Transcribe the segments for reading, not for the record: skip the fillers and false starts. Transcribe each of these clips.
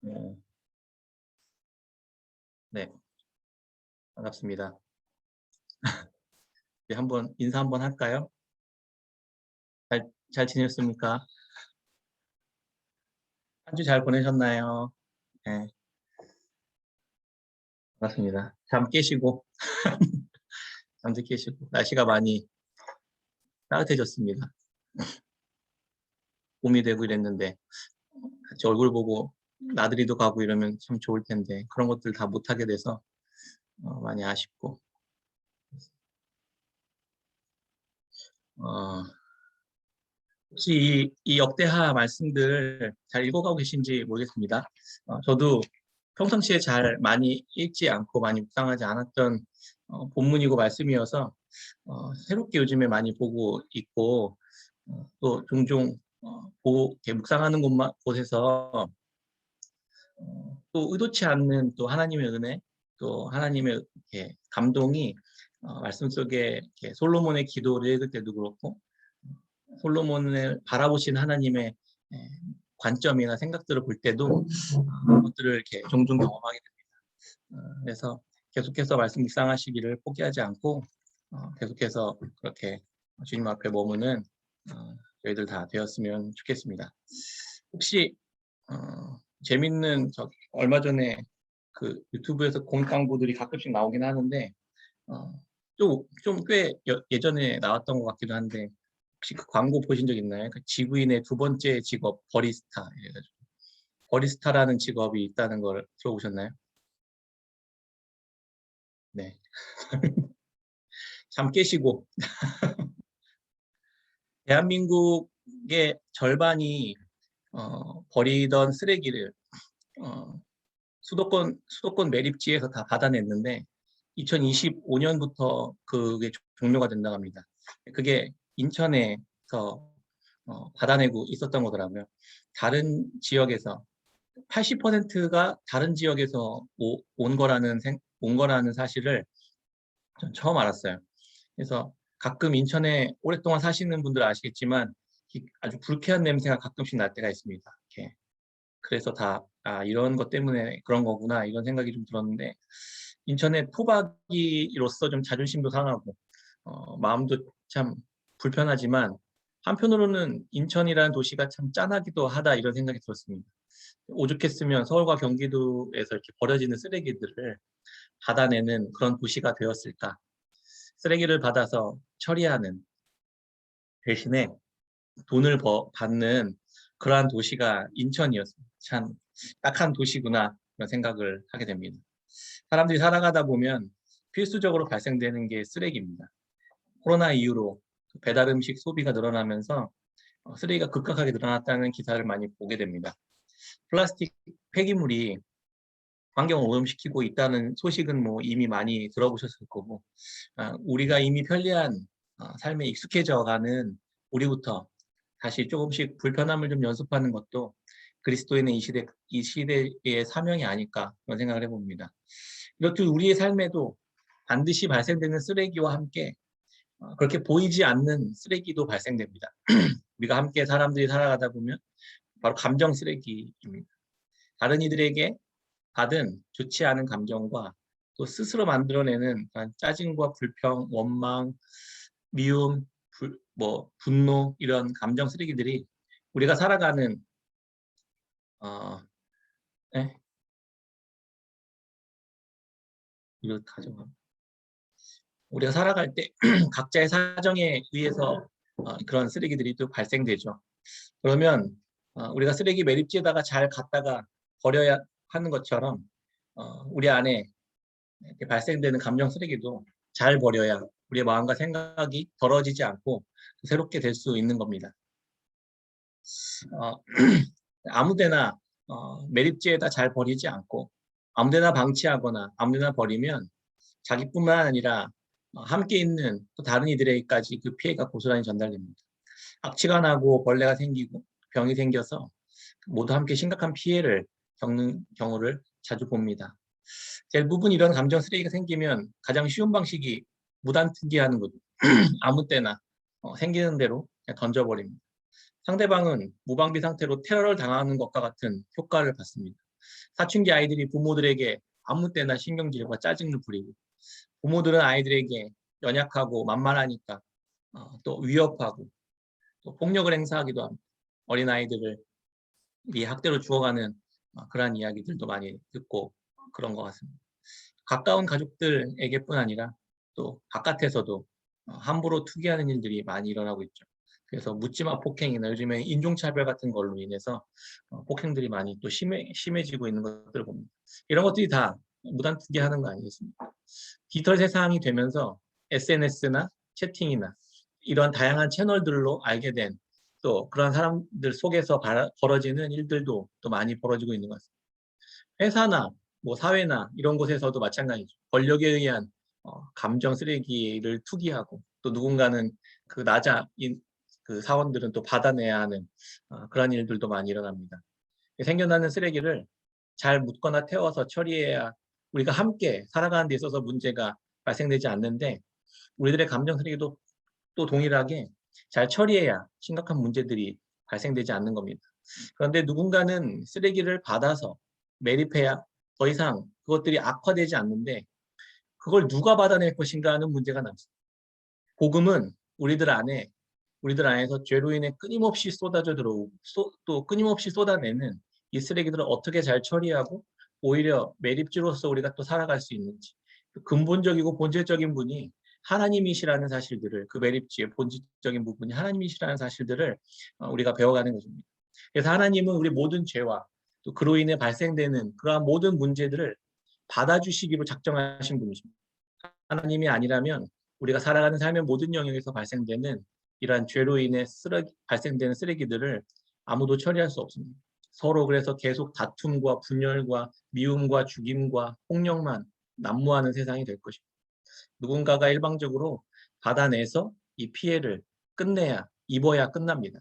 네, 네, 반갑습니다. 네, 한번 인사 한번 할까요? 잘 지냈습니까? 한 주 잘 보내셨나요? 네, 반갑습니다. 잠 깨시고, 잠도 깨시고, 날씨가 많이 따뜻해졌습니다. 봄이 되고 이랬는데, 같이 얼굴 보고 나들이도 가고 이러면 참 좋을 텐데, 그런 것들 다 못하게 돼서 많이 아쉽고, 어, 혹시 이 역대하 말씀들 잘 읽어가고 계신지 모르겠습니다. 저도 평상시에 잘 많이 읽지 않고 많이 묵상하지 않았던 본문이고 말씀이어서 새롭게 요즘에 많이 보고 있고 또 종종 이렇게 묵상하는 곳에서 또 의도치 않는 또 하나님의 은혜 또 하나님의 이렇게 감동이 말씀 속에 이렇게 솔로몬의 기도를 읽을 때도 그렇고 솔로몬을 바라보신 하나님의 예, 관점이나 생각들을 볼 때도 그것들을 이렇게 종종 경험하게 됩니다. 그래서 계속해서 말씀 묵상하시기를 포기하지 않고 계속해서 그렇게 주님 앞에 머무는 저희들 다 되었으면 좋겠습니다. 혹시 재밌는 얼마 전에 그 유튜브에서 공익광고들이 가끔씩 나오긴 하는데 좀 꽤 예전에 나왔던 것 같기도 한데 혹시 그 광고 보신 적 있나요? 그 지구인의 두 번째 직업 버리스타 이래가지고 버리스타라는 직업이 있다는 걸 들어보셨나요? 네, 잠 깨시고 대한민국의 절반이 버리던 쓰레기를 어, 수도권 매립지에서 다 받아냈는데 2025년부터 그게 종료가 된다고 합니다. 그게 인천에서 받아내고 있었던 거더라고요. 다른 지역에서 80%가 다른 지역에서 온 거라는 사실을 전 처음 알았어요. 그래서 가끔 인천에 오랫동안 사시는 분들 아시겠지만 아주 불쾌한 냄새가 가끔씩 날 때가 있습니다. 이렇게. 그래서 이런 것 때문에 그런 거구나 이런 생각이 좀 들었는데 인천의 토박이로서 좀 자존심도 상하고 마음도 참 불편하지만 한편으로는 인천이라는 도시가 참 짠하기도 하다 이런 생각이 들었습니다. 오죽했으면 서울과 경기도에서 이렇게 버려지는 쓰레기들을 받아내는 그런 도시가 되었을까. 쓰레기를 받아서 처리하는 대신에 돈을 받는 그러한 도시가 인천이었습니다. 참 딱한 도시구나 그런 생각을 하게 됩니다. 사람들이 살아가다 보면 필수적으로 발생되는 게 쓰레기입니다. 코로나 이후로 배달 음식 소비가 늘어나면서 쓰레기가 급격하게 늘어났다는 기사를 많이 보게 됩니다. 플라스틱 폐기물이 환경을 오염시키고 있다는 소식은 뭐 이미 많이 들어보셨을 거고 우리가 이미 편리한 삶에 익숙해져가는 우리부터 다시 조금씩 불편함을 좀 연습하는 것도 그리스도인의 이 시대의 사명이 아닐까 그런 생각을 해봅니다. 이렇듯 우리의 삶에도 반드시 발생되는 쓰레기와 함께 그렇게 보이지 않는 쓰레기도 발생됩니다. 우리가 함께 사람들이 살아가다 보면 바로 감정 쓰레기입니다. 다른 이들에게 받은 좋지 않은 감정과 또 스스로 만들어내는 짜증과 불평, 원망, 미움, 분노 이런 감정 쓰레기들이 우리가 살아가는 어, 네? 이걸 가져가. 우리가 살아갈 때 각자의 사정에 의해서 그런 쓰레기들이 또 발생되죠. 그러면 우리가 쓰레기 매립지에다가 잘 갖다가 버려야 하는 것처럼 우리 안에 이렇게 발생되는 감정 쓰레기도 잘 버려야 우리의 마음과 생각이 더러워지지 않고 새롭게 될 수 있는 겁니다. 어, 아무데나 매립지에다 잘 버리지 않고 아무데나 방치하거나 아무데나 버리면 자기뿐만 아니라 함께 있는 또 다른 이들에게까지 그 피해가 고스란히 전달됩니다. 악취가 나고 벌레가 생기고 병이 생겨서 모두 함께 심각한 피해를 겪는 경우를 자주 봅니다. 대부분 이런 감정 쓰레기가 생기면 가장 쉬운 방식이 무단 투기하는 거죠. 아무 때나 생기는 대로 그냥 던져버립니다. 상대방은 무방비 상태로 테러를 당하는 것과 같은 효과를 받습니다. 사춘기 아이들이 부모들에게 아무 때나 신경질과 짜증을 부리고, 부모들은 아이들에게 연약하고 만만하니까 또 위협하고 또 폭력을 행사하기도 합니다. 어린아이들을 이 학대로 죽어가는 그러한 이야기들도 많이 듣고 그런 것 같습니다. 가까운 가족들에게뿐 아니라 또 바깥에서도 함부로 투기하는 일들이 많이 일어나고 있죠. 그래서 묻지마 폭행이나 요즘에 인종차별 같은 걸로 인해서 폭행들이 많이 또 심해지고 있는 것들을 봅니다. 이런 것들이 다 무단 투기하는 거 아니겠습니까? 디지털 세상이 되면서 SNS나 채팅이나 이런 다양한 채널들로 알게 된 또 그런 사람들 속에서 벌어지는 일들도 또 많이 벌어지고 있는 것 같습니다. 회사나 뭐 사회나 이런 곳에서도 마찬가지죠. 권력에 의한 감정 쓰레기를 투기하고 또 누군가는 그 그 사원들은 또 받아내야 하는 그런 일들도 많이 일어납니다. 생겨나는 쓰레기를 잘 묻거나 태워서 처리해야 우리가 함께 살아가는 데 있어서 문제가 발생되지 않는데, 우리들의 감정 쓰레기도 또 동일하게 잘 처리해야 심각한 문제들이 발생되지 않는 겁니다. 그런데 누군가는 쓰레기를 받아서 매립해야 더 이상 그것들이 악화되지 않는데, 그걸 누가 받아낼 것인가 하는 문제가 남습니다. 복음은 우리들 안에서 죄로 인해 끊임없이 쏟아져 들어오고 또 끊임없이 쏟아내는 이 쓰레기들을 어떻게 잘 처리하고 오히려 매립지로서 우리가 또 살아갈 수 있는지, 근본적이고 본질적인 분이 하나님이시라는 사실들을, 그 매립지의 본질적인 부분이 하나님이시라는 사실들을 우리가 배워가는 것입니다. 그래서 하나님은 우리 모든 죄와 또 그로 인해 발생되는 그러한 모든 문제들을 받아주시기로 작정하신 분이십니다. 하나님이 아니라면 우리가 살아가는 삶의 모든 영역에서 발생되는 이러한 죄로 인해 발생되는 쓰레기들을 아무도 처리할 수 없습니다. 서로 그래서 계속 다툼과 분열과 미움과 죽임과 폭력만 난무하는 세상이 될 것입니다. 누군가가 일방적으로 받아내서 이 피해를 입어야 끝납니다.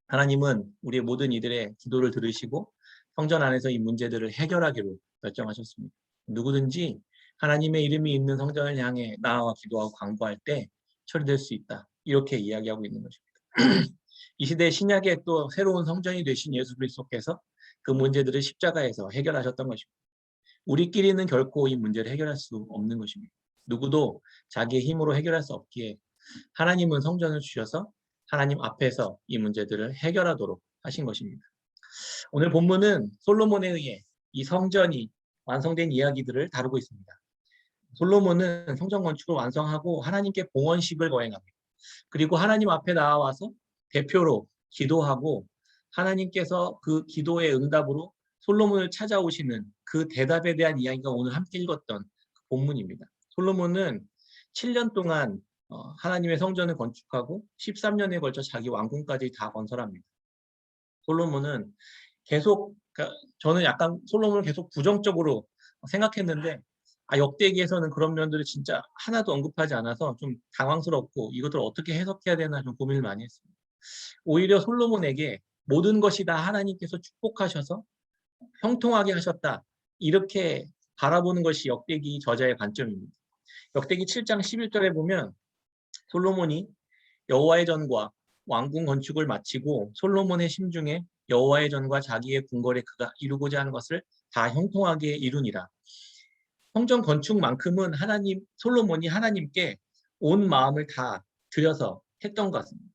하나님은 우리의 모든 이들의 기도를 들으시고 성전 안에서 이 문제들을 해결하기로 결정하셨습니다. 누구든지 하나님의 이름이 있는 성전을 향해 나아와 기도하고 간구할 때 처리될 수 있다. 이렇게 이야기하고 있는 것입니다. 이 시대 신약의 또 새로운 성전이 되신 예수 그리스도께서 그 문제들을 십자가에서 해결하셨던 것입니다. 우리끼리는 결코 이 문제를 해결할 수 없는 것입니다. 누구도 자기의 힘으로 해결할 수 없기에 하나님은 성전을 주셔서 하나님 앞에서 이 문제들을 해결하도록 하신 것입니다. 오늘 본문은 솔로몬에 의해 이 성전이 완성된 이야기들을 다루고 있습니다. 솔로몬은 성전 건축을 완성하고 하나님께 봉헌식을 거행합니다. 그리고 하나님 앞에 나와서 대표로 기도하고 하나님께서 그 기도의 응답으로 솔로몬을 찾아오시는 그 대답에 대한 이야기가 오늘 함께 읽었던 그 본문입니다. 솔로몬은 7년 동안 하나님의 성전을 건축하고 13년에 걸쳐 자기 왕궁까지 다 건설합니다. 솔로몬은 계속, 저는 약간 솔로몬을 계속 부정적으로 생각했는데 역대기에서는 그런 면들을 진짜 하나도 언급하지 않아서 좀 당황스럽고 이것들을 어떻게 해석해야 되나 좀 고민을 많이 했습니다. 오히려 솔로몬에게 모든 것이 다 하나님께서 축복하셔서 형통하게 하셨다, 이렇게 바라보는 것이 역대기 저자의 관점입니다. 역대기 7장 11절에 보면 솔로몬이 여호와의 전과 왕궁 건축을 마치고 솔로몬의 심중에 여호와의 전과 자기의 궁궐에 그가 이루고자 하는 것을 다 형통하게 이루니라. 성전 건축만큼은 솔로몬이 하나님께 온 마음을 다 들여서 했던 것 같습니다.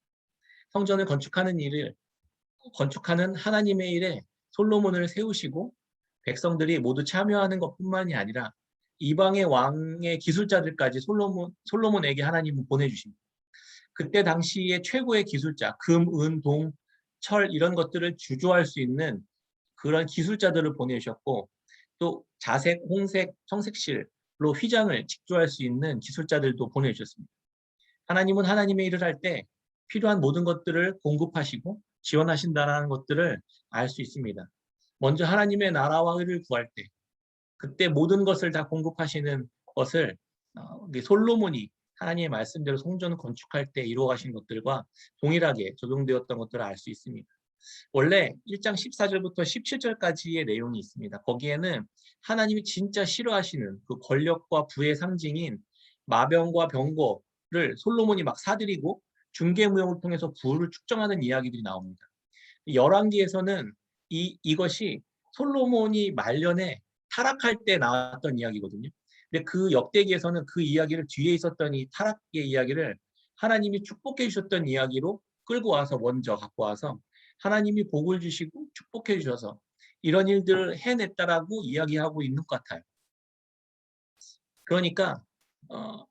성전을 건축하는 하나님의 일에 솔로몬을 세우시고 백성들이 모두 참여하는 것뿐만이 아니라 이방의 왕의 기술자들까지 솔로몬에게 하나님은 보내주십니다. 그때 당시에 최고의 기술자, 금, 은, 동, 철 이런 것들을 주조할 수 있는 그런 기술자들을 보내주셨고, 또 자색, 홍색, 청색실로 휘장을 직조할 수 있는 기술자들도 보내주셨습니다. 하나님은 하나님의 일을 할 때 필요한 모든 것들을 공급하시고 지원하신다는 것들을 알 수 있습니다. 먼저 하나님의 나라와 의를 구할 때 그때 모든 것을 다 공급하시는 것을 솔로몬이 하나님의 말씀대로 성전을 건축할 때 이루어가신 것들과 동일하게 적용되었던 것들을 알 수 있습니다. 원래 1장 14절부터 17절까지의 내용이 있습니다. 거기에는 하나님이 진짜 싫어하시는 그 권력과 부의 상징인 마병과 병거를 솔로몬이 막 사들이고 중개무역을 통해서 부를 축정하는 이야기들이 나옵니다. 열왕기에서는 이것이 솔로몬이 말년에 타락할 때 나왔던 이야기거든요. 근데 그 역대기에서는 그 이야기를 뒤에 있었던 이 타락의 이야기를 하나님이 축복해 주셨던 이야기로 끌고 와서 먼저 갖고 와서 하나님이 복을 주시고 축복해 주셔서 이런 일들을 해냈다라고 이야기하고 있는 것 같아요. 그러니까 어,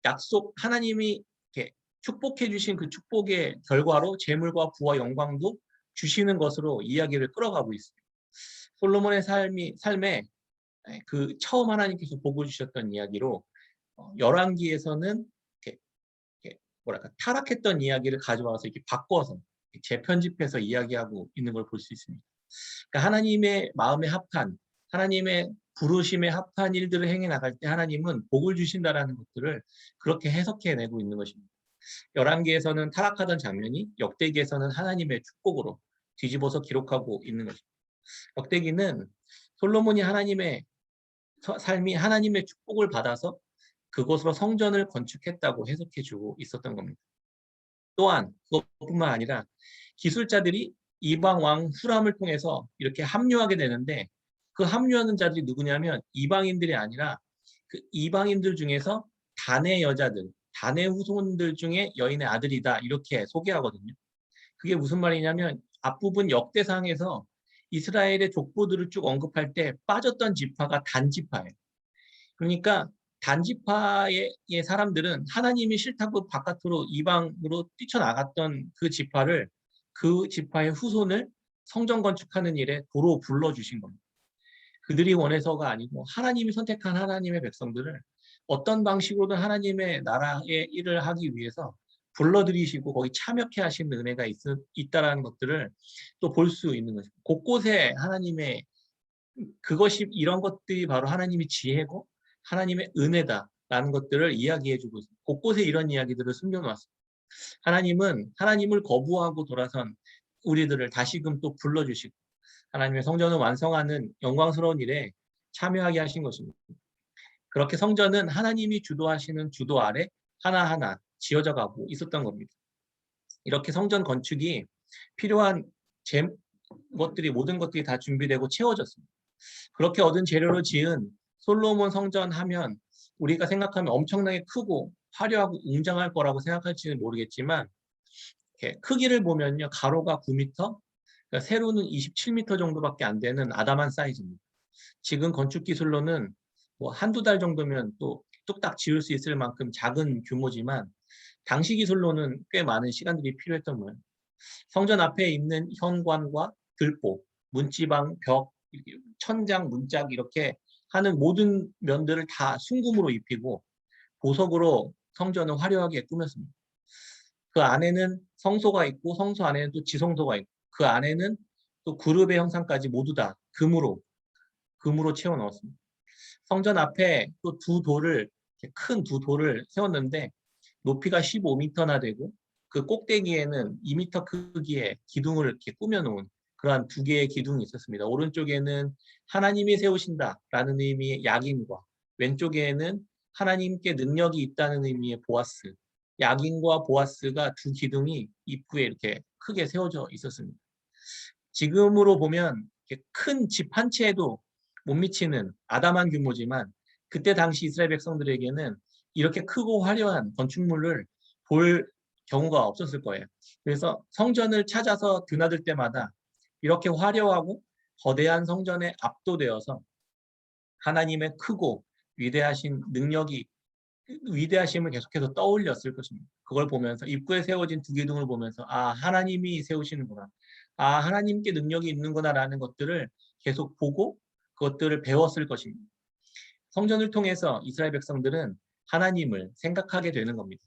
약속 하나님이 이렇게 축복해 주신 그 축복의 결과로 재물과 부와 영광도 주시는 것으로 이야기를 끌어가고 있습니다. 솔로몬의 삶에 그 처음 하나님께서 복을 주셨던 이야기로 열왕기에서는 이렇게 뭐랄까 타락했던 이야기를 가져와서 이렇게 바꿔서 재편집해서 이야기하고 있는 걸 볼 수 있습니다. 그러니까 하나님의 마음에 합한 하나님의 부르심에 합한 일들을 행해 나갈 때 하나님은 복을 주신다라는 것들을 그렇게 해석해내고 있는 것입니다. 열왕기에서는 타락하던 장면이 역대기에서는 하나님의 축복으로 뒤집어서 기록하고 있는 것입니다. 역대기는 솔로몬이 하나님의 삶이 하나님의 축복을 받아서 그곳으로 성전을 건축했다고 해석해주고 있었던 겁니다. 또한 그것뿐만 아니라 기술자들이 이방 왕 후람을 통해서 이렇게 합류하게 되는데 그 합류하는 자들이 누구냐면 이방인들이 아니라 그 이방인들 중에서 단의 여자들, 단의 후손들 중에 여인의 아들이다 이렇게 소개하거든요. 그게 무슨 말이냐면 앞부분 역대상에서 이스라엘의 족보들을 쭉 언급할 때 빠졌던 지파가 단 지파예요. 그러니까 단지파의 사람들은 하나님이 싫다고 바깥으로 이방으로 뛰쳐나갔던 그 지파를 그 지파의 후손을 성전 건축하는 일에 도로 불러주신 겁니다. 그들이 원해서가 아니고 하나님이 선택한 하나님의 백성들을 어떤 방식으로든 하나님의 나라의 일을 하기 위해서 불러들이시고 거기 참여케 하시는 은혜가 있다라는 것들을 또 볼 수 있는 것입니다. 곳곳에 하나님의 그것이 이런 것들이 바로 하나님의 지혜고 하나님의 은혜다라는 것들을 이야기해주고 있습니다. 곳곳에 이런 이야기들을 숨겨놓았습니다. 하나님은 하나님을 거부하고 돌아선 우리들을 다시금 또 불러주시고 하나님의 성전을 완성하는 영광스러운 일에 참여하게 하신 것입니다. 그렇게 성전은 하나님이 주도하시는 주도 아래 하나하나 지어져 가고 있었던 겁니다. 이렇게 성전 건축이 필요한 모든 것들이 다 준비되고 채워졌습니다. 그렇게 얻은 재료로 지은 솔로몬 성전 하면 우리가 생각하면 엄청나게 크고 화려하고 웅장할 거라고 생각할지는 모르겠지만 크기를 보면요. 가로가 9m, 그러니까 세로는 27m 정도밖에 안 되는 아담한 사이즈입니다. 지금 건축 기술로는 뭐 한두 달 정도면 또 뚝딱 지을 수 있을 만큼 작은 규모지만 당시 기술로는 꽤 많은 시간들이 필요했던 거예요. 성전 앞에 있는 현관과 들보, 문지방, 벽, 천장, 문짝 이렇게 하는 모든 면들을 다 순금으로 입히고 보석으로 성전을 화려하게 꾸몄습니다. 그 안에는 성소가 있고 성소 안에는 또 지성소가 있고 그 안에는 또 그룹의 형상까지 모두 다 금으로 채워 넣었습니다. 성전 앞에 또 큰 두 돌을 세웠는데 높이가 15m나 되고 그 꼭대기에는 2m 크기의 기둥을 이렇게 꾸며놓은 그러한 두 개의 기둥이 있었습니다. 오른쪽에는 하나님이 세우신다라는 의미의 야긴과 왼쪽에는 하나님께 능력이 있다는 의미의 보아스, 야긴과 보아스가 두 기둥이 입구에 이렇게 크게 세워져 있었습니다. 지금으로 보면 큰 집 한 채에도 못 미치는 아담한 규모지만 그때 당시 이스라엘 백성들에게는 이렇게 크고 화려한 건축물을 볼 경우가 없었을 거예요. 그래서 성전을 찾아서 드나들 때마다 이렇게 화려하고 거대한 성전에 압도되어서 하나님의 크고 위대하심을 계속해서 떠올렸을 것입니다. 그걸 보면서 입구에 세워진 두 기둥을 보면서 하나님이 세우시는구나. 하나님께 능력이 있는구나라는 것들을 계속 보고 그것들을 배웠을 것입니다. 성전을 통해서 이스라엘 백성들은 하나님을 생각하게 되는 겁니다.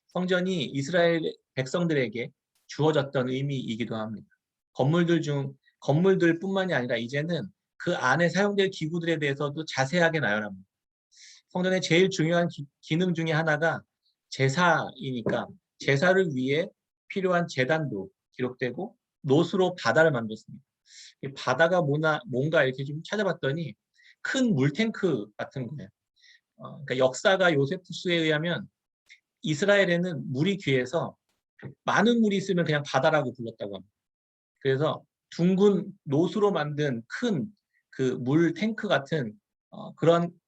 성전이 이스라엘 백성들에게 주어졌던 의미이기도 합니다. 건물들뿐만이 아니라 이제는 그 안에 사용될 기구들에 대해서도 자세하게 나열합니다. 성전의 제일 중요한 기능 중에 하나가 제사이니까 제사를 위해 필요한 제단도 기록되고 놋으로 바다를 만들었습니다. 바다가 뭔가 이렇게 좀 찾아봤더니 큰 물탱크 같은 거예요. 그러니까 역사가 요세푸스에 의하면 이스라엘에는 물이 귀해서 많은 물이 있으면 그냥 바다라고 불렀다고 합니다. 그래서 둥근 노수로 만든 큰 그 물 탱크 같은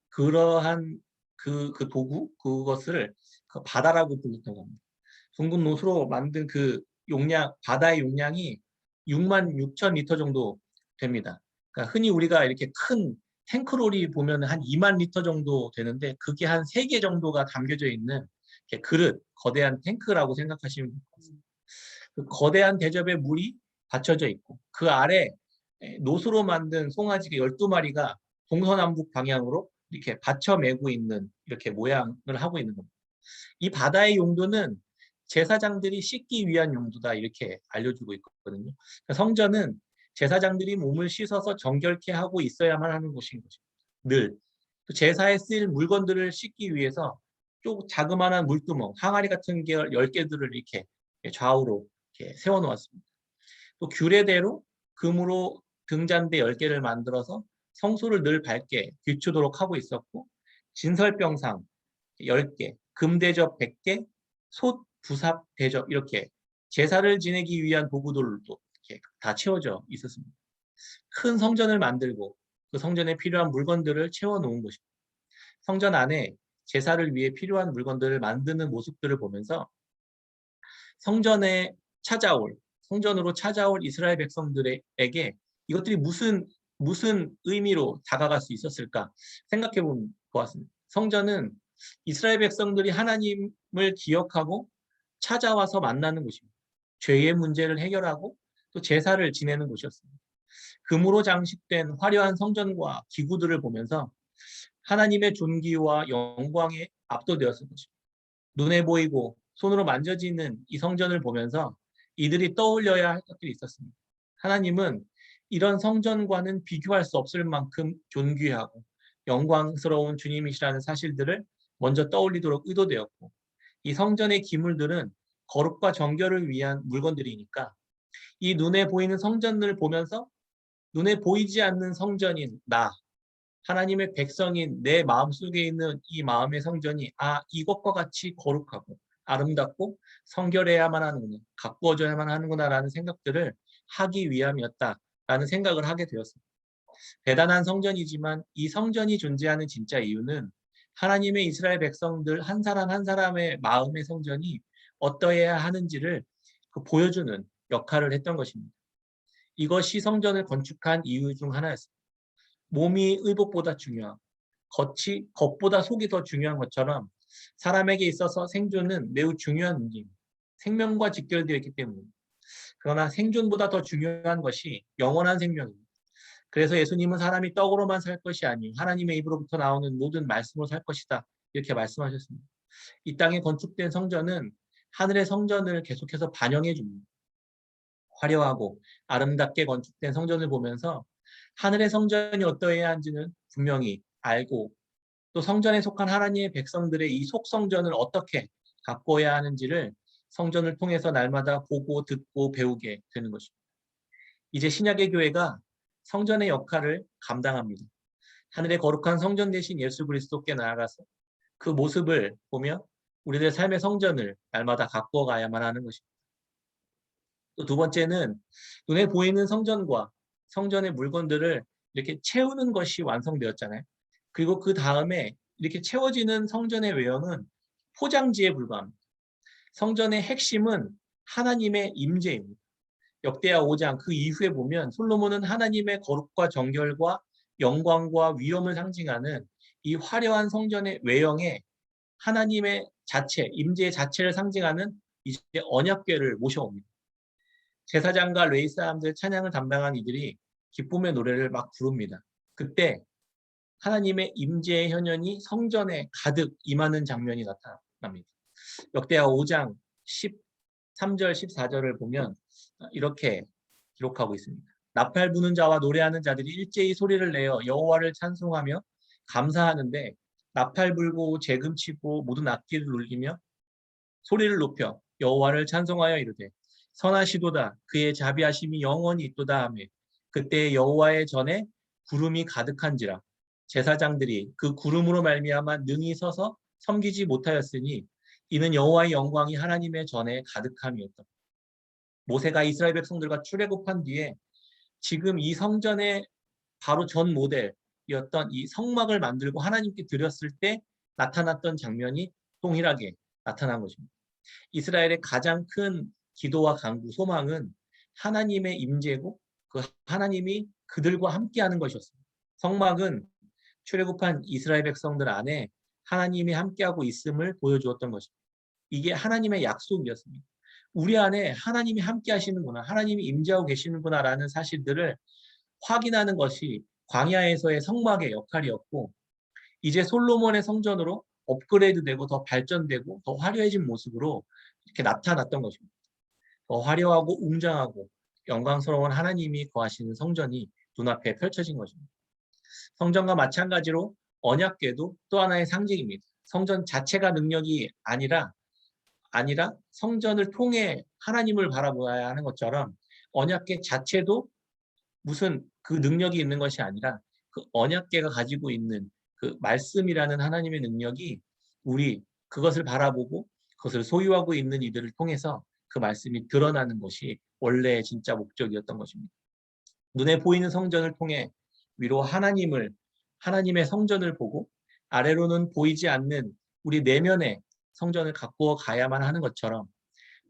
그러한 그 도구 그것을 그 바다라고 불렀다고 합니다. 둥근 노수로 만든 그 용량 바다의 용량이 6만 6천 리터 정도 됩니다. 그러니까 흔히 우리가 이렇게 큰 탱크롤이 보면 한 2만 리터 정도 되는데 그게 한 3개 정도가 담겨져 있는 그릇 거대한 탱크라고 생각하시면 될 것 같습니다. 그 거대한 대접에 물이 받쳐져 있고 그 아래 노수로 만든 송아지가 12마리가 동서남북 방향으로 이렇게 받쳐 메고 있는 이렇게 모양을 하고 있는 겁니다. 이 바다의 용도는 제사장들이 씻기 위한 용도다 이렇게 알려주고 있거든요. 그러니까 성전은 제사장들이 몸을 씻어서 정결케 하고 있어야만 하는 곳인 거죠. 늘. 또 제사에 쓰일 물건들을 씻기 위해서 좀 자그마한 물두멍, 항아리 같은 게 10개들을 이렇게 좌우로 이렇게 세워놓았습니다. 또 규례대로 금으로 등잔대 10개를 만들어서 성소를 늘 밝게 비추도록 하고 있었고 진설병상 10개, 금대접 100개, 솥, 부삽, 대접 이렇게 제사를 지내기 위한 도구들도 이렇게 다 채워져 있었습니다. 큰 성전을 만들고 그 성전에 필요한 물건들을 채워놓은 것입니다. 성전 안에 제사를 위해 필요한 물건들을 만드는 모습들을 보면서 성전으로 찾아올 이스라엘 백성들에게 이것들이 무슨 의미로 다가갈 수 있었을까 생각해 보았습니다. 성전은 이스라엘 백성들이 하나님을 기억하고 찾아와서 만나는 곳입니다. 죄의 문제를 해결하고 또 제사를 지내는 곳이었습니다. 금으로 장식된 화려한 성전과 기구들을 보면서 하나님의 존귀와 영광에 압도되었을 것입니다. 눈에 보이고 손으로 만져지는 이 성전을 보면서 이들이 떠올려야 할 것들이 있었습니다. 하나님은 이런 성전과는 비교할 수 없을 만큼 존귀하고 영광스러운 주님이시라는 사실들을 먼저 떠올리도록 의도되었고 이 성전의 기물들은 거룩과 정결을 위한 물건들이니까 이 눈에 보이는 성전을 보면서 눈에 보이지 않는 성전인 나 하나님의 백성인 내 마음속에 있는 이 마음의 성전이 이것과 같이 거룩하고 아름답고 성결해야만 하는구나, 가꾸어져야만 하는구나라는 생각들을 하기 위함이었다라는 생각을 하게 되었습니다. 대단한 성전이지만 이 성전이 존재하는 진짜 이유는 하나님의 이스라엘 백성들 한 사람 한 사람의 마음의 성전이 어떠해야 하는지를 보여주는 역할을 했던 것입니다. 이것이 성전을 건축한 이유 중 하나였습니다. 몸이 의복보다 중요하고 겉보다 속이 더 중요한 것처럼 사람에게 있어서 생존은 매우 중요한 문제입니다. 생명과 직결되어 있기 때문입니다. 그러나 생존보다 더 중요한 것이 영원한 생명입니다. 그래서 예수님은 사람이 떡으로만 살 것이 아니요 하나님의 입으로부터 나오는 모든 말씀으로 살 것이다. 이렇게 말씀하셨습니다. 이 땅에 건축된 성전은 하늘의 성전을 계속해서 반영해 줍니다. 화려하고 아름답게 건축된 성전을 보면서 하늘의 성전이 어떠해야 하는지는 분명히 알고 또 성전에 속한 하나님의 백성들의 이 속성전을 어떻게 가꿔야 하는지를 성전을 통해서 날마다 보고 듣고 배우게 되는 것입니다. 이제 신약의 교회가 성전의 역할을 감당합니다. 하늘의 거룩한 성전 대신 예수 그리스도께 나아가서 그 모습을 보며 우리들의 삶의 성전을 날마다 가꾸어 가야만 하는 것입니다. 또 두 번째는 눈에 보이는 성전과 성전의 물건들을 이렇게 채우는 것이 완성되었잖아요. 그리고 그 다음에 이렇게 채워지는 성전의 외형은 포장지에 불과합니다. 성전의 핵심은 하나님의 임재입니다. 역대하 5장 그 이후에 보면 솔로몬은 하나님의 거룩과 정결과 영광과 위엄을 상징하는 이 화려한 성전의 외형에 하나님의 자체, 임재 자체를 상징하는 이제 언약궤를 모셔옵니다. 제사장과 레위 사람들 찬양을 담당한 이들이 기쁨의 노래를 막 부릅니다. 그때 하나님의 임재의 현현이 성전에 가득 임하는 장면이 나타납니다. 역대하 5장 13절 14절을 보면 이렇게 기록하고 있습니다. 나팔 부는 자와 노래하는 자들이 일제히 소리를 내어 여호와를 찬송하며 감사하는데 나팔 불고 재금 치고 모든 악기를 울리며 소리를 높여 여호와를 찬송하여 이르되 선하시도다 그의 자비하심이 영원히 있도다 하며 그때 여호와의 전에 구름이 가득한지라 제사장들이 그 구름으로 말미암아 능히 서서 섬기지 못하였으니 이는 여호와의 영광이 하나님의 전에 가득함이었다. 모세가 이스라엘 백성들과 출애굽한 뒤에 지금 이 성전의 바로 전 모델이었던 이 성막을 만들고 하나님께 드렸을 때 나타났던 장면이 동일하게 나타난 것입니다. 이스라엘의 가장 큰 기도와 간구, 소망은 하나님의 임재고 그 하나님이 그들과 함께하는 것이었습니다. 성막은 출애굽한 이스라엘 백성들 안에 하나님이 함께하고 있음을 보여주었던 것입니다. 이게 하나님의 약속이었습니다. 우리 안에 하나님이 함께 하시는구나, 하나님이 임재하고 계시는구나라는 사실들을 확인하는 것이 광야에서의 성막의 역할이었고, 이제 솔로몬의 성전으로 업그레이드되고 더 발전되고 더 화려해진 모습으로 이렇게 나타났던 것입니다. 더 화려하고 웅장하고 영광스러운 하나님이 거하시는 성전이 눈앞에 펼쳐진 것입니다. 성전과 마찬가지로 언약궤도 또 하나의 상징입니다. 성전 자체가 능력이 아니라 성전을 통해 하나님을 바라보아야 하는 것처럼 언약궤 자체도 무슨 그 능력이 있는 것이 아니라 그 언약궤가 가지고 있는 그 말씀이라는 하나님의 능력이 우리 그것을 바라보고 그것을 소유하고 있는 이들을 통해서 그 말씀이 드러나는 것이 원래의 진짜 목적이었던 것입니다. 눈에 보이는 성전을 통해 위로 하나님의 성전을 보고 아래로는 보이지 않는 우리 내면의 성전을 갖고 가야만 하는 것처럼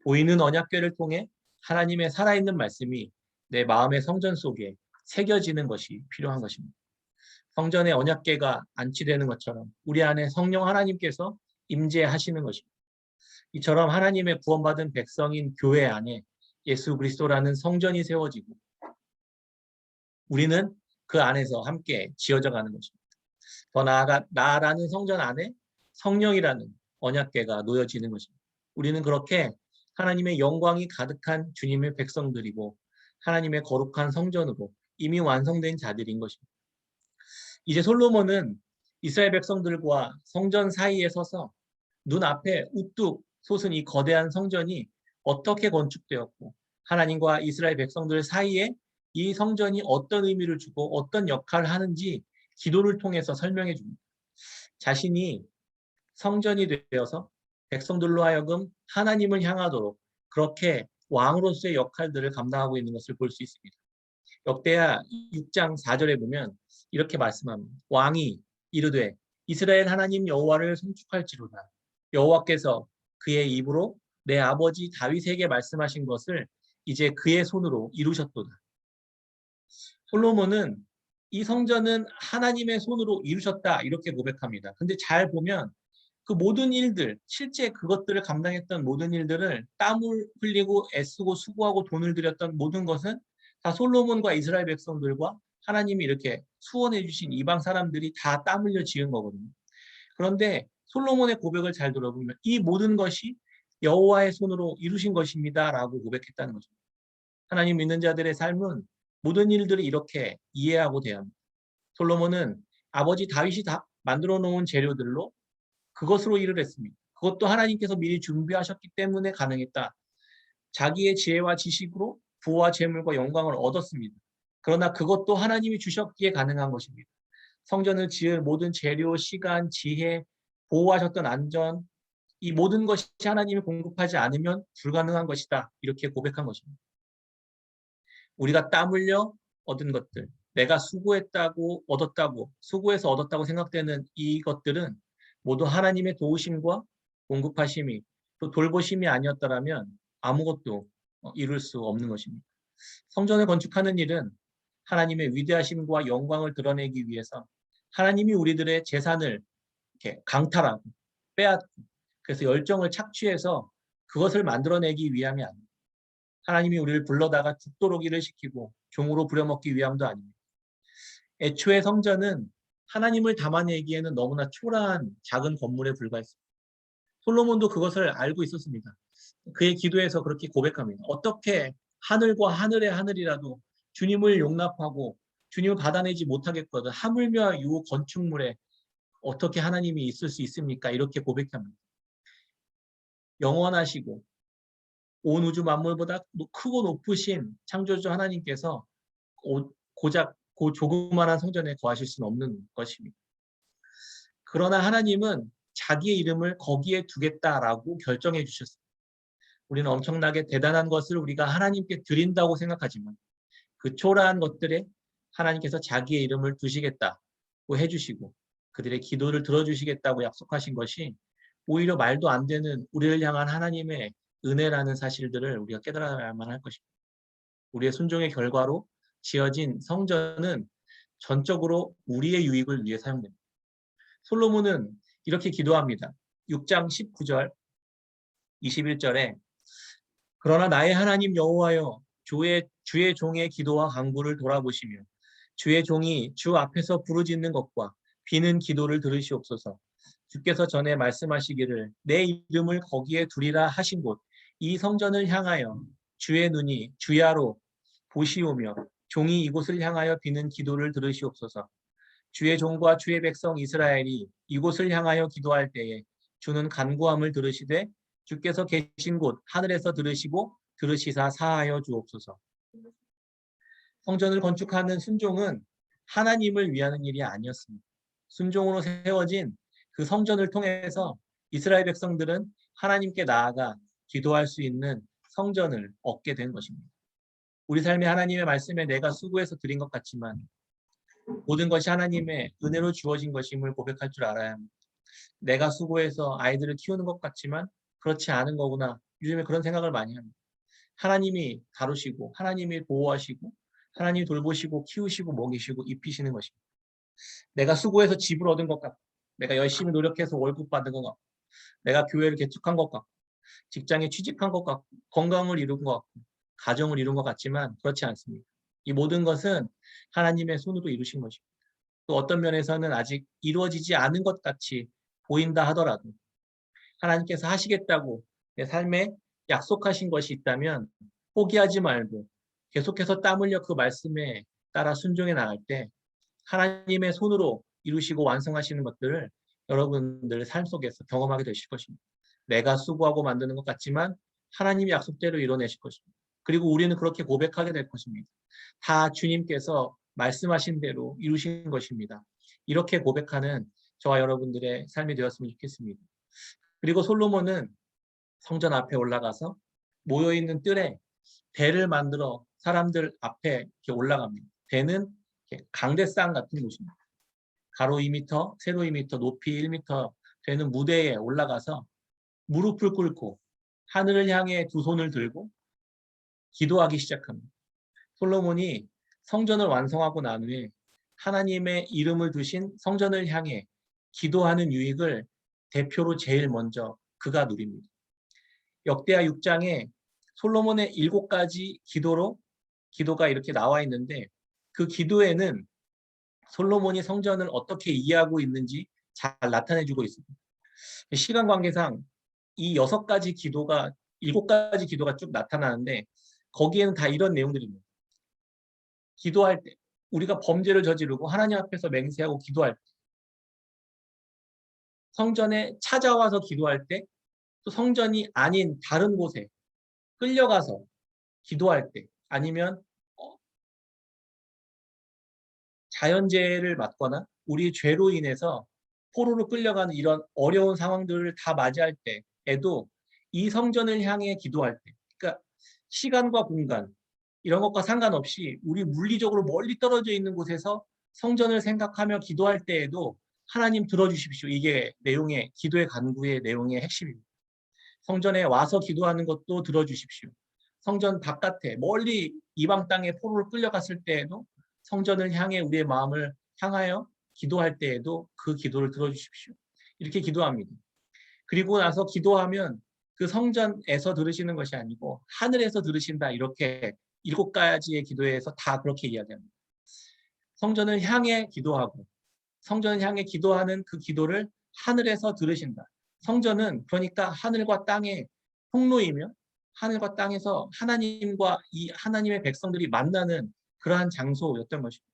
보이는 언약궤를 통해 하나님의 살아있는 말씀이 내 마음의 성전 속에 새겨지는 것이 필요한 것입니다. 성전의 언약궤가 안치되는 것처럼 우리 안에 성령 하나님께서 임재하시는 것입니다. 이처럼 하나님의 구원받은 백성인 교회 안에 예수 그리스도라는 성전이 세워지고 우리는 그 안에서 함께 지어져 가는 것입니다. 더 나아가 나라는 성전 안에 성령이라는 언약궤가 놓여지는 것입니다. 우리는 그렇게 하나님의 영광이 가득한 주님의 백성들이고 하나님의 거룩한 성전으로 이미 완성된 자들인 것입니다. 이제 솔로몬은 이스라엘 백성들과 성전 사이에 서서 눈앞에 우뚝 솟은 이 거대한 성전이 어떻게 건축되었고 하나님과 이스라엘 백성들 사이에 이 성전이 어떤 의미를 주고 어떤 역할을 하는지 기도를 통해서 설명해 줍니다. 자신이 성전이 되어서 백성들로 하여금 하나님을 향하도록 그렇게 왕으로서의 역할들을 감당하고 있는 것을 볼 수 있습니다. 역대하 6장 4절에 보면 이렇게 말씀합니다. 왕이 이르되 이스라엘 하나님 여호와를 송축할지로다. 여호와께서 그의 입으로 내 아버지 다윗에게 말씀하신 것을 이제 그의 손으로 이루셨도다. 솔로몬은 이 성전은 하나님의 손으로 이루셨다 이렇게 고백합니다. 근데 잘 보면 그 모든 일들, 실제 그것들을 감당했던 모든 일들을 땀을 흘리고 애쓰고 수고하고 돈을 들였던 모든 것은 다 솔로몬과 이스라엘 백성들과 하나님이 이렇게 수원해 주신 이방 사람들이 다 땀 흘려 지은 거거든요. 그런데 솔로몬의 고백을 잘 들어보면 이 모든 것이 여호와의 손으로 이루신 것입니다 라고 고백했다는 거죠. 하나님 믿는 자들의 삶은 모든 일들을 이렇게 이해하고 대합니다. 솔로몬은 아버지 다윗이 다 만들어 놓은 재료들로 그것으로 일을 했습니다. 그것도 하나님께서 미리 준비하셨기 때문에 가능했다. 자기의 지혜와 지식으로 부와 재물과 영광을 얻었습니다. 그러나 그것도 하나님이 주셨기에 가능한 것입니다. 성전을 지을 모든 재료, 시간, 지혜, 보호하셨던 안전, 이 모든 것이 하나님이 공급하지 않으면 불가능한 것이다. 이렇게 고백한 것입니다. 우리가 땀 흘려 얻은 것들, 내가 수고해서 얻었다고 생각되는 이것들은 모두 하나님의 도우심과 공급하심이 또 돌보심이 아니었더라면 아무것도 이룰 수 없는 것입니다. 성전을 건축하는 일은 하나님의 위대하심과 영광을 드러내기 위해서 하나님이 우리들의 재산을 이렇게 강탈하고 빼앗고 그래서 열정을 착취해서 그것을 만들어내기 위함이 아닙니다. 하나님이 우리를 불러다가 죽도록 일을 시키고 종으로 부려먹기 위함도 아닙니다. 애초에 성전은 하나님을 담아내기에는 너무나 초라한 작은 건물에 불과했습니다. 솔로몬도 그것을 알고 있었습니다. 그의 기도에서 그렇게 고백합니다. 어떻게 하늘과 하늘의 하늘이라도 주님을 용납하고 주님을 받아내지 못하겠거든 하물며 이 건축물에 어떻게 하나님이 있을 수 있습니까? 이렇게 고백합니다. 영원하시고 온 우주 만물보다 크고 높으신 창조주 하나님께서 고작 그 조그마한 성전에 거하실 수는 없는 것입니다. 그러나 하나님은 자기의 이름을 거기에 두겠다라고 결정해 주셨어요. 우리는 엄청나게 대단한 것을 우리가 하나님께 드린다고 생각하지만 그 초라한 것들에 하나님께서 자기의 이름을 두시겠다고 해주시고 그들의 기도를 들어주시겠다고 약속하신 것이 오히려 말도 안 되는 우리를 향한 하나님의 은혜라는 사실들을 우리가 깨달아야만 할 것입니다. 우리의 순종의 결과로 지어진 성전은 전적으로 우리의 유익을 위해 사용됩니다. 솔로몬은 이렇게 기도합니다. 6장 19절, 21절에 그러나 나의 하나님 여호와여 주의 종의 기도와 간구를 돌아보시며 주의 종이 주 앞에서 부르짖는 것과 비는 기도를 들으시옵소서. 주께서 전에 말씀하시기를 내 이름을 거기에 두리라 하신 곳 이 성전을 향하여 주의 눈이 주야로 보시오며 종이 이곳을 향하여 비는 기도를 들으시옵소서. 주의 종과 주의 백성 이스라엘이 이곳을 향하여 기도할 때에 주는 간구함을 들으시되 주께서 계신 곳 하늘에서 들으시고 들으시사 사하여 주옵소서. 성전을 건축하는 순종은 하나님을 위하는 일이 아니었습니다. 순종으로 세워진 그 성전을 통해서 이스라엘 백성들은 하나님께 나아가 기도할 수 있는 성전을 얻게 된 것입니다. 우리 삶에 하나님의 말씀에 내가 수고해서 드린 것 같지만 모든 것이 하나님의 은혜로 주어진 것임을 고백할 줄 알아야 합니다. 내가 수고해서 아이들을 키우는 것 같지만 그렇지 않은 거구나. 요즘에 그런 생각을 많이 합니다. 하나님이 다루시고 하나님이 보호하시고 하나님이 돌보시고 키우시고 먹이시고 입히시는 것입니다. 내가 수고해서 집을 얻은 것 같고 내가 열심히 노력해서 월급 받은 것 같고 내가 교회를 개척한 것 같고 직장에 취직한 것 같고 건강을 이룬 것 같고 가정을 이룬 것 같지만 그렇지 않습니다. 이 모든 것은 하나님의 손으로 이루신 것입니다. 또 어떤 면에서는 아직 이루어지지 않은 것 같이 보인다 하더라도 하나님께서 하시겠다고 내 삶에 약속하신 것이 있다면 포기하지 말고 계속해서 땀 흘려 그 말씀에 따라 순종해 나갈 때 하나님의 손으로 이루시고 완성하시는 것들을 여러분들 삶 속에서 경험하게 되실 것입니다. 내가 수고하고 만드는 것 같지만 하나님이 약속대로 이뤄내실 것입니다. 그리고 우리는 그렇게 고백하게 될 것입니다. 다 주님께서 말씀하신 대로 이루신 것입니다. 이렇게 고백하는 저와 여러분들의 삶이 되었으면 좋겠습니다. 그리고 솔로몬은 성전 앞에 올라가서 모여있는 뜰에 대를 만들어 사람들 앞에 이렇게 올라갑니다. 대는 강대상 같은 곳입니다. 가로 2m, 세로 2m, 높이 1m 되는 무대에 올라가서 무릎을 꿇고 하늘을 향해 두 손을 들고 기도하기 시작합니다. 솔로몬이 성전을 완성하고 난 후에 하나님의 이름을 두신 성전을 향해 기도하는 유익을 대표로 제일 먼저 그가 누립니다. 역대하 6장에 솔로몬의 7가지 기도가 이렇게 나와 있는데 그 기도에는 솔로몬이 성전을 어떻게 이해하고 있는지 잘 나타내주고 있습니다. 시간 관계상 이 6가지 기도가 7가지 기도가 쭉 나타나는데 거기에는 다 이런 내용들입니다. 기도할 때 우리가 범죄를 저지르고 하나님 앞에서 맹세하고 기도할 때 성전에 찾아와서 기도할 때 또 성전이 아닌 다른 곳에 끌려가서 기도할 때 아니면 자연재해를 맞거나 우리의 죄로 인해서 포로로 끌려가는 이런 어려운 상황들을 다 맞이할 때에도 이 성전을 향해 기도할 때 그러니까 시간과 공간 이런 것과 상관없이 우리 물리적으로 멀리 떨어져 있는 곳에서 성전을 생각하며 기도할 때에도 하나님 들어주십시오. 이게 내용의 기도의 간구의 내용의 핵심입니다. 성전에 와서 기도하는 것도 들어주십시오. 성전 바깥에 멀리 이방 땅에 포로를 끌려갔을 때에도 성전을 향해 우리의 마음을 향하여 기도할 때에도 그 기도를 들어주십시오. 이렇게 기도합니다. 그리고 나서 기도하면 그 성전에서 들으시는 것이 아니고 하늘에서 들으신다. 이렇게 7가지의 기도에서 다 그렇게 이야기합니다. 성전을 향해 기도하고 성전을 향해 기도하는 그 기도를 하늘에서 들으신다. 성전은 그러니까 하늘과 땅의 통로이며 하늘과 땅에서 하나님과 이 하나님의 백성들이 만나는 그러한 장소였던 것입니다.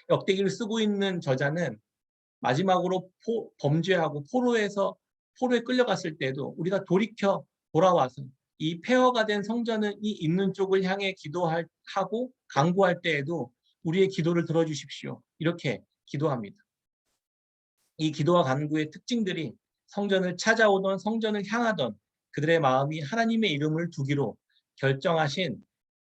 역대기를 쓰고 있는 저자는 마지막으로 범죄하고 포로에 끌려갔을 때도 우리가 돌이켜 돌아와서 이 폐허가 된 성전이 있는 쪽을 향해 기도하고 간구할 때에도 우리의 기도를 들어주십시오. 이렇게 기도합니다. 이 기도와 간구의 특징들이 성전을 찾아오던 성전을 향하던 그들의 마음이 하나님의 이름을 두기로 결정하신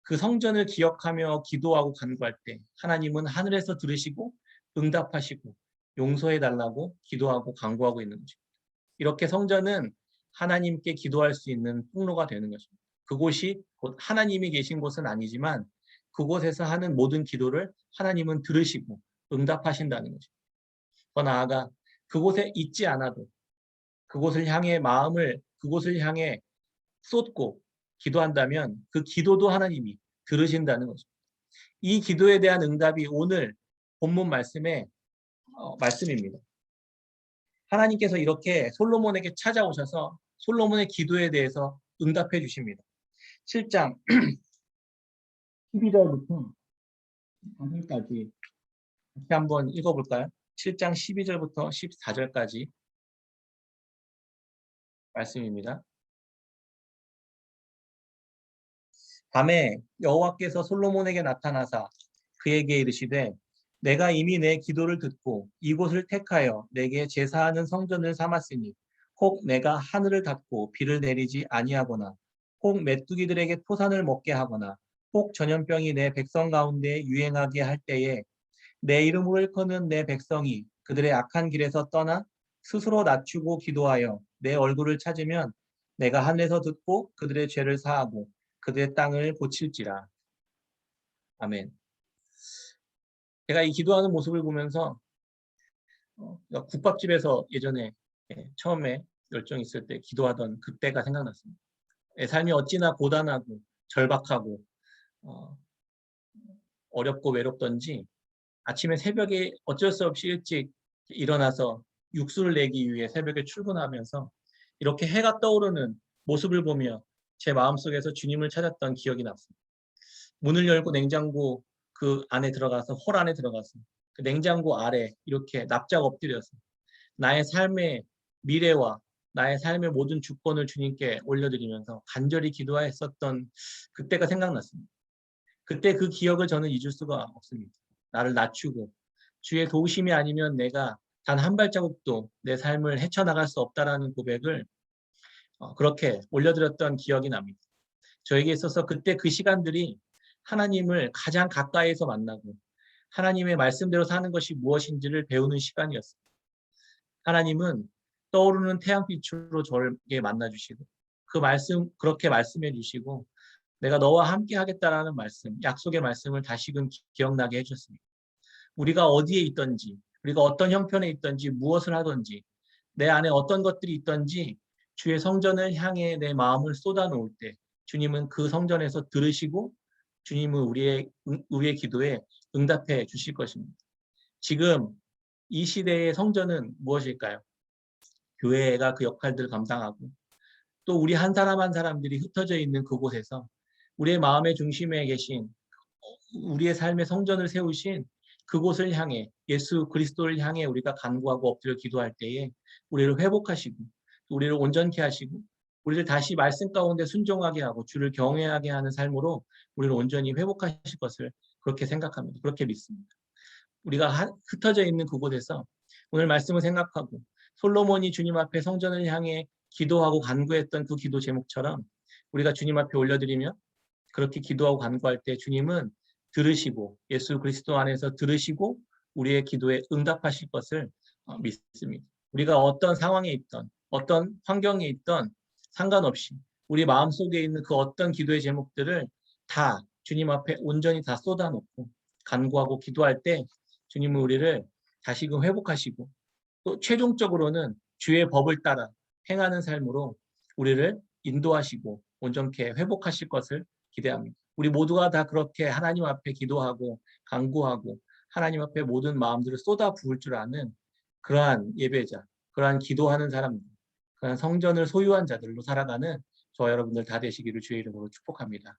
그 성전을 기억하며 기도하고 간구할 때 하나님은 하늘에서 들으시고 응답하시고 용서해 달라고 기도하고 간구하고 있는 것입니다. 이렇게 성전은 하나님께 기도할 수 있는 통로가 되는 것입니다. 그곳이 곧 하나님이 계신 곳은 아니지만 그곳에서 하는 모든 기도를 하나님은 들으시고 응답하신다는 것입니다. 더 나아가 그곳에 있지 않아도 그곳을 향해 마음을 그곳을 향해 쏟고 기도한다면 그 기도도 하나님이 들으신다는 것입니다. 이 기도에 대한 응답이 오늘 본문 말씀의 말씀입니다. 하나님께서 이렇게 솔로몬에게 찾아오셔서 솔로몬의 기도에 대해서 응답해 주십니다. 7장 12절부터 14절까지 다시 한번 읽어볼까요? 7장 12절부터 14절까지 말씀입니다. 밤에 여호와께서 솔로몬에게 나타나사 그에게 이르시되 내가 이미 내 기도를 듣고 이곳을 택하여 내게 제사하는 성전을 삼았으니 혹 내가 하늘을 닫고 비를 내리지 아니하거나 혹 메뚜기들에게 토산을 먹게 하거나 혹 전염병이 내 백성 가운데 유행하게 할 때에 내 이름으로 일컫는 내 백성이 그들의 악한 길에서 떠나 스스로 낮추고 기도하여 내 얼굴을 찾으면 내가 하늘에서 듣고 그들의 죄를 사하고 그들의 땅을 고칠지라. 아멘. 제가 이 기도하는 모습을 보면서 국밥집에서 예전에 처음에 열정이 있을 때 기도하던 그때가 생각났습니다. 삶이 어찌나 고단하고 절박하고 어렵고 외롭던지 아침에 새벽에 어쩔 수 없이 일찍 일어나서 육수를 내기 위해 새벽에 출근하면서 이렇게 해가 떠오르는 모습을 보며 제 마음속에서 주님을 찾았던 기억이 났습니다. 문을 열고 냉장고 그 안에 들어가서 홀 안에 들어가서 그 냉장고 아래 이렇게 납작 엎드려서 나의 삶의 미래와 나의 삶의 모든 주권을 주님께 올려드리면서 간절히 기도했었던 그때가 생각났습니다. 그때 그 기억을 저는 잊을 수가 없습니다. 나를 낮추고 주의 도우심이 아니면 내가 단 한 발자국도 내 삶을 헤쳐나갈 수 없다라는 고백을 그렇게 올려드렸던 기억이 납니다. 저에게 있어서 그때 그 시간들이 하나님을 가장 가까이에서 만나고 하나님의 말씀대로 사는 것이 무엇인지를 배우는 시간이었습니다. 하나님은 떠오르는 태양빛으로 저에게 만나주시고 그 말씀 그렇게 말씀해 주시고 내가 너와 함께 하겠다라는 말씀, 약속의 말씀을 다시금 기억나게 해주셨습니다. 우리가 어디에 있든지 우리가 어떤 형편에 있든지 무엇을 하든지 내 안에 어떤 것들이 있든지 주의 성전을 향해 내 마음을 쏟아놓을 때 주님은 그 성전에서 들으시고 주님은 우리의 기도에 응답해 주실 것입니다. 지금 이 시대의 성전은 무엇일까요? 교회가 그 역할들을 감당하고 또 우리 한 사람 한 사람들이 흩어져 있는 그곳에서 우리의 마음의 중심에 계신 우리의 삶의 성전을 세우신 그곳을 향해 예수 그리스도를 향해 우리가 간구하고 엎드려 기도할 때에 우리를 회복하시고 우리를 온전케 하시고 우리를 다시 말씀 가운데 순종하게 하고 주를 경외하게 하는 삶으로 우리를 온전히 회복하실 것을 그렇게 생각합니다. 그렇게 믿습니다. 우리가 흩어져 있는 그곳에서 오늘 말씀을 생각하고 솔로몬이 주님 앞에 성전을 향해 기도하고 간구했던 그 기도 제목처럼 우리가 주님 앞에 올려드리며 그렇게 기도하고 간구할 때 주님은 들으시고 예수 그리스도 안에서 들으시고 우리의 기도에 응답하실 것을 믿습니다. 우리가 어떤 상황에 있던 어떤 환경에 있던 상관없이 우리 마음속에 있는 그 어떤 기도의 제목들을 다 주님 앞에 온전히 다 쏟아놓고 간구하고 기도할 때 주님은 우리를 다시금 회복하시고 또 최종적으로는 주의 법을 따라 행하는 삶으로 우리를 인도하시고 온전케 회복하실 것을 기대합니다. 우리 모두가 다 그렇게 하나님 앞에 기도하고 간구하고 하나님 앞에 모든 마음들을 쏟아 부을 줄 아는 그러한 예배자, 그러한 기도하는 사람들, 그러한 성전을 소유한 자들로 살아가는 저와 여러분들 다 되시기를 주의 이름으로 축복합니다.